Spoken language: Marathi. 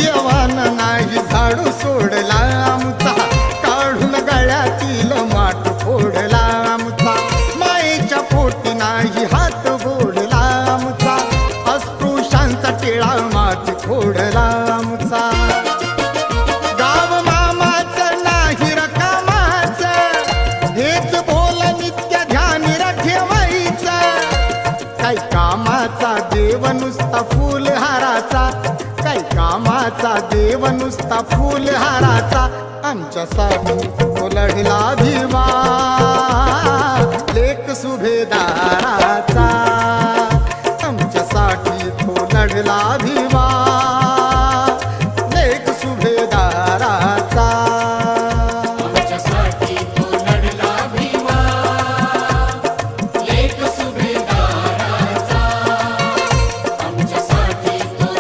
देवानं नाही झाडू सोडला आमचा, काढून गळ्यातील माठ फोडला आमचा, मायेच्या पोटी नाही हात बोडला आमचा, अस्पृश्यांचा टिळा माती फोडला आमचा। गाव मामाचं नाही रकामाचं, हेच बोल नित्य ध्यान ठेवायचं, काय कामाचा देव नुसता फुलहाराचा, काय कामाचा देव नुसता फुलहाराचा, आमच्यासाठी तो लढला भिवा लेक सुभेदाराचा, आमच्यासाठी तो लढला भिवा